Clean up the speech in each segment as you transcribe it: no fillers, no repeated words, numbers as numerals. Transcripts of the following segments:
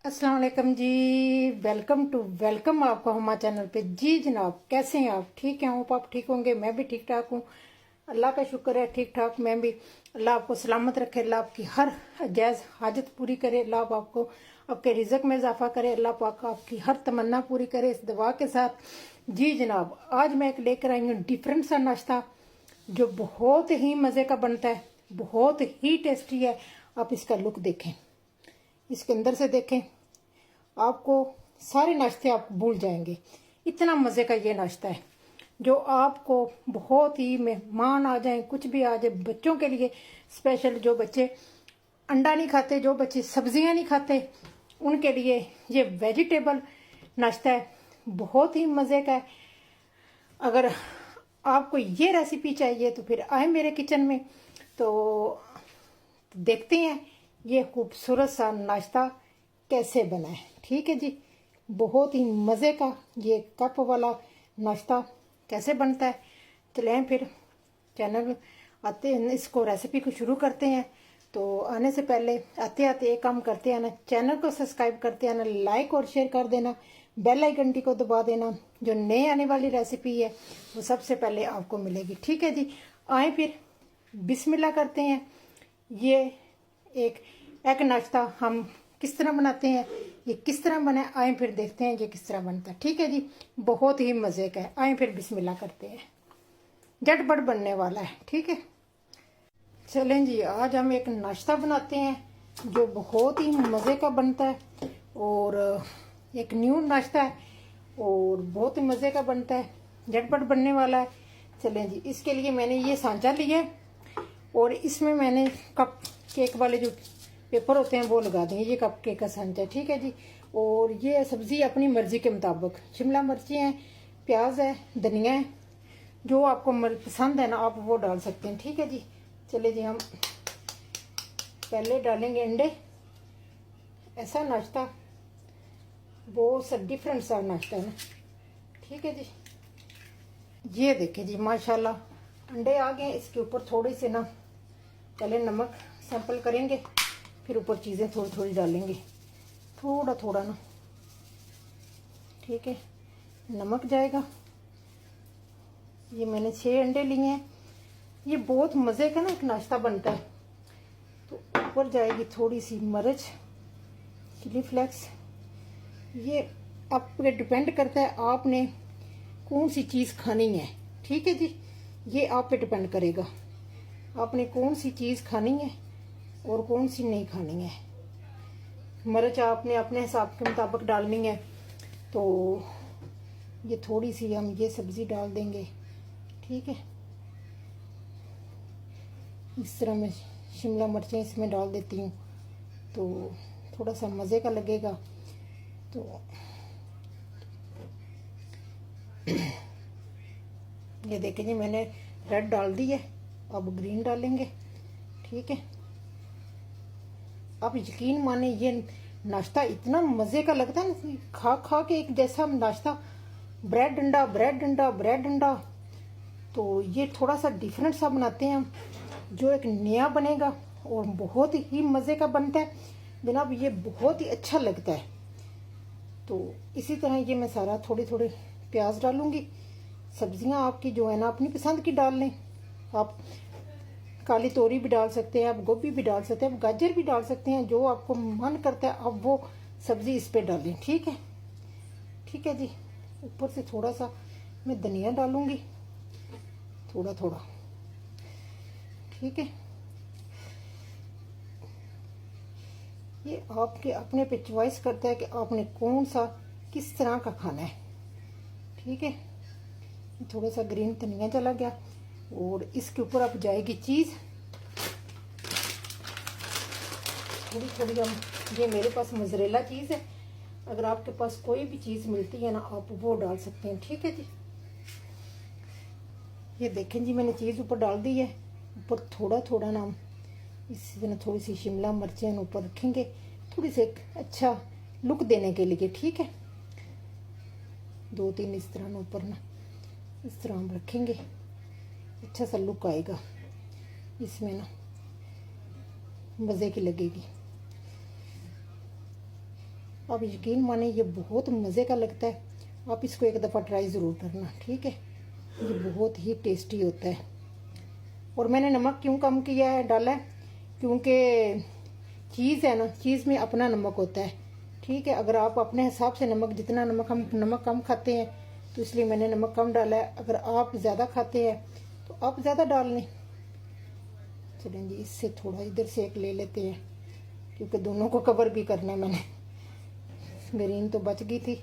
अस्सलाम वालेकुम जी। वेलकम आपको हमारे चैनल पे। जी जनाब, कैसे हैं आप? ठीक हैं? होप आप ठीक होंगे। मैं भी ठीक ठाक हूँ, अल्लाह का शुक्र है, ठीक ठाक मैं भी। अल्लाह आपको सलामत रखे, अल्लाह आपकी हर जायज़ हाजत पूरी करे, अल्लाह आपको आपके रिजक में इजाफा करे, अल्लाह पाक आपकी हर तमन्ना पूरी करे, इस दुआ के साथ। जी जनाब, आज मैं एक लेकर आई हूँ डिफरेंट सा नाश्ता जो बहुत ही मज़े का बनता है, बहुत ही टेस्टी है। आप इसका लुक देखें, इसके अंदर से देखें, आपको सारे नाश्ते आप भूल जाएंगे। इतना मज़े का ये नाश्ता है जो आपको बहुत ही मेहमान आ जाए, कुछ भी आ जाए, बच्चों के लिए स्पेशल, जो बच्चे अंडा नहीं खाते, जो बच्चे सब्जियां नहीं खाते, उनके लिए ये वेजिटेबल नाश्ता है, बहुत ही मज़े का है। अगर आपको ये रेसिपी चाहिए तो फिर आए मेरे किचन में, तो देखते हैं ये खूबसूरत सा नाश्ता कैसे बना है। ठीक है जी, बहुत ही मज़े का ये कप वाला नाश्ता कैसे बनता है। चलें फिर चैनल आते हैं, इसको रेसिपी को शुरू करते हैं। तो आने से पहले आते आते एक काम करते हैं ना, चैनल को सब्सक्राइब करते हैं ना, लाइक और शेयर कर देना, बेल आइकन को दबा देना। जो नए आने वाली रेसिपी है वो सबसे पहले आपको मिलेगी। ठीक है जी, आए फिर बिस्मिल्लाह करते हैं। ये एक एग नाश्ता हम किस तरह बनाते हैं, ये किस तरह बना है, आए फिर देखते हैं ये किस तरह बनता है। ठीक है जी, बहुत ही मज़े का है। आए फिर बिस्मिल्लाह करते हैं, झटपट बनने वाला है। ठीक है, चलें जी, आज हम एक नाश्ता बनाते हैं जो बहुत ही मज़े का बनता है और एक न्यू नाश्ता है और बहुत ही मज़े का बनता है, झटपट बनने वाला है। चलें जी, इसके लिए मैंने ये सांचा लिया है और इसमें मैंने कप केक वाले जो पेपर होते हैं वो लगा देंगे। ये कप केक का सांचा है। ठीक है जी, और ये सब्ज़ी अपनी मर्ज़ी के मुताबिक, शिमला मिर्ची हैं, प्याज है, धनिया है, जो आपको पसंद है ना आप वो डाल सकते हैं। ठीक है जी, चले जी, हम पहले डालेंगे अंडे। ऐसा नाश्ता बहुत सा डिफरेंट सा नाश्ता है ना। ठीक है जी, ये देखिए जी, माशाल्लाह अंडे आ गए। इसके ऊपर थोड़ी सी ना पहले नमक सैंपल करेंगे, फिर ऊपर चीज़ें थोड़ी थोड़ी डालेंगे, थोड़ा थोड़ा ना। ठीक है, नमक जाएगा। ये मैंने 6 अंडे लिए हैं। ये बहुत मज़े का ना एक नाश्ता बनता है। तो ऊपर जाएगी थोड़ी सी मिर्च, चिली फ्लेक्स। ये आप पे डिपेंड करता है आपने कौन सी चीज़ खानी है। ठीक है जी, ये आप पे डिपेंड करेगा आपने कौन सी चीज़ खानी है और कौन सी नहीं खानी है। मिर्च आपने अपने हिसाब के मुताबिक डालनी है। तो ये थोड़ी सी हम ये सब्ज़ी डाल देंगे। ठीक है, इस तरह मैं शिमला मिर्चें इसमें डाल देती हूँ तो थोड़ा सा मज़े का लगेगा। तो ये देखें जी, मैंने रेड डाल दी है, अब ग्रीन डालेंगे। ठीक है, आप यकीन माने ये नाश्ता इतना मज़े का लगता है ना, खा खा के एक जैसा नाश्ता, ब्रेड अंडा ब्रेड अंडा ब्रेड अंडा। तो ये थोड़ा सा डिफरेंट सा बनाते हैं हम, जो एक नया बनेगा और बहुत ही मज़े का बनता है जनाब। ये बहुत ही अच्छा लगता है। तो इसी तरह ये मैं सारा थोड़ी थोड़ी प्याज डालूंगी। सब्जियां आपकी जो है ना अपनी पसंद की डाल लें। आप काली तोरी भी डाल सकते हैं, आप गोभी भी डाल सकते हैं, आप गाजर भी डाल सकते हैं, जो आपको मन करता है आप वो सब्जी इस पे डालें। ठीक है, ठीक है जी, ऊपर से थोड़ा सा मैं धनिया डालूंगी, थोड़ा थोड़ा। ठीक है, ये आपके अपने पे चॉइस करता है कि आपने कौन सा किस तरह का खाना है। ठीक है, थोड़ा सा ग्रीन धनिया चला गया और इसके ऊपर अब जाएगी चीज़ थोड़ी थोड़ी। हम ये मेरे पास मोज़रेला चीज़ है, अगर आपके पास कोई भी चीज़ मिलती है ना आप वो डाल सकते हैं। ठीक है जी, ये देखें जी, मैंने चीज़ ऊपर डाल दी है। ऊपर थोड़ा थोड़ा ना इसी तरह थोड़ी सी शिमला मिर्चें ऊपर रखेंगे, थोड़ी सी एक अच्छा लुक देने के लिए। ठीक है, 2-3 इस तरह ना ऊपर ना इस तरह हम रखेंगे, अच्छा सा लुक आएगा इसमें ना, मज़े की लगेगी। आप यकीन माने ये बहुत मज़े का लगता है। आप इसको एक दफ़ा ट्राई ज़रूर करना, ठीक है। ये बहुत ही टेस्टी होता है। और मैंने नमक क्यों कम किया है, डाला है, क्योंकि चीज़ है ना, चीज़ में अपना नमक होता है, ठीक है। अगर आप अपने हिसाब से नमक, जितना नमक हम नमक कम खाते हैं तो इसलिए मैंने नमक कम डाला है। अगर आप ज़्यादा खाते हैं तो आप ज़्यादा डाल लें। चलें जी, इससे थोड़ा इधर से एक ले लेते हैं, क्योंकि दोनों को कवर भी करना है मैंने। ग्रीन तो बच गई थी।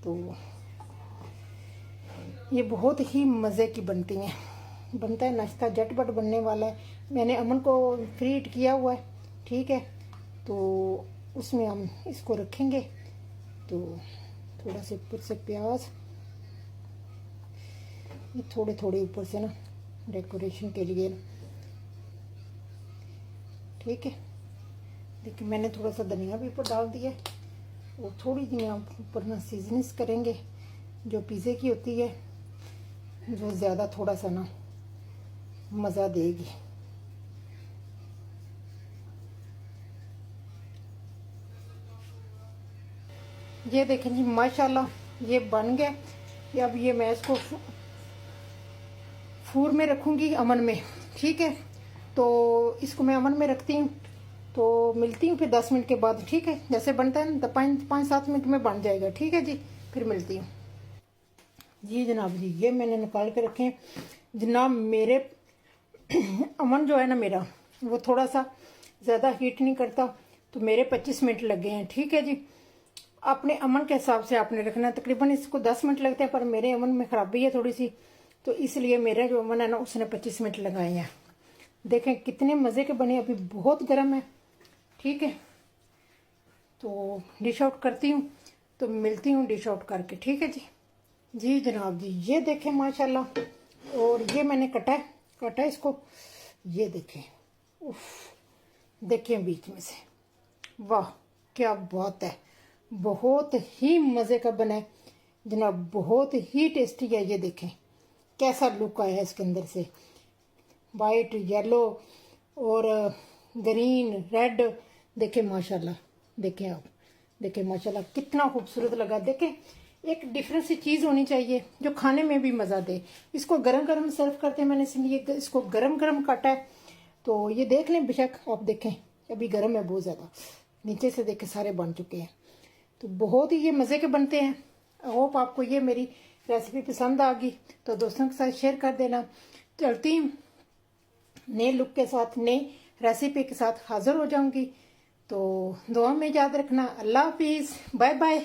तो ये बहुत ही मज़े की बनती हैं, बनता है नाश्ता झटपट बनने वाला है। मैंने अमन को फ्री हीट किया हुआ है, ठीक है। तो उसमें हम इसको रखेंगे। तो थोड़ा से ऊपर से प्याज, ये थोड़े थोड़े ऊपर से ना डेकोरेशन के लिए ना, ठीक है। देखिए मैंने थोड़ा सा धनिया भी ऊपर डाल दिया और थोड़ी सी ऊपर ना सीजनिंग करेंगे जो पिज़्ज़े की होती है, जो ज़्यादा थोड़ा सा ना मज़ा देगी। ये देखें जी, माशाल्लाह ये बन गया। अब ये मैं इसको फूर में रखूँगी, अमन में, ठीक है। तो इसको मैं अमन में रखती हूँ, तो मिलती हूँ फिर 10 मिनट के बाद, ठीक है। जैसे बनता है ना तो 5-7 मिनट में बन जाएगा, ठीक है जी। फिर मिलती हूँ जी। जनाब जी, ये मैंने निकाल के रखे हैं जनाब। मेरे अमन जो है ना मेरा, वो थोड़ा सा ज़्यादा हीट नहीं करता, तो मेरे 25 मिनट लगे हैं, ठीक है जी। अपने अमन के हिसाब से आपने रखना। तकरीबन इसको 10 मिनट लगते हैं, पर मेरे अमन में खराबी है थोड़ी सी, तो इसलिए मेरा जो अमन है ना उसने 25 मिनट लगाए हैं। देखें कितने मज़े के बने। अभी बहुत गर्म है, ठीक है। तो डिश आउट करती हूँ, तो मिलती हूँ डिश आउट करके, ठीक है जी। जी जनाब जी, ये देखें माशाल्लाह। और ये मैंने कटा इसको, ये देखें, उफ, देखें बीच में से, वाह क्या बात है। बहुत ही मज़े का बना है जनाब, बहुत ही टेस्टी है। ये देखें कैसा लुक आया है इसके अंदर से, वाइट, येलो और ग्रीन, रेड। देखें माशाल्लाह, देखें आप, देखें माशाल्लाह कितना खूबसूरत लगा। देखें एक डिफरेंट सी चीज़ होनी चाहिए जो खाने में भी मज़ा दे। इसको गरम गरम सर्व करते हैं, मैंने इसलिए इसको गरम गरम काटा है। तो ये देख लें, बेशक आप देखें अभी गर्म है बहुत ज़्यादा, नीचे से देखें सारे बन चुके हैं। तो बहुत ही ये मज़े के बनते हैं। होप आपको ये मेरी रेसिपी पसंद आ गई, तो दोस्तों के साथ शेयर कर देना। चलती हूँ, नए लुक के साथ, नई रेसिपी के साथ हाज़िर हो जाऊंगी। तो दुआ में याद रखना। अल्लाह हाफिज़, बाय बाय।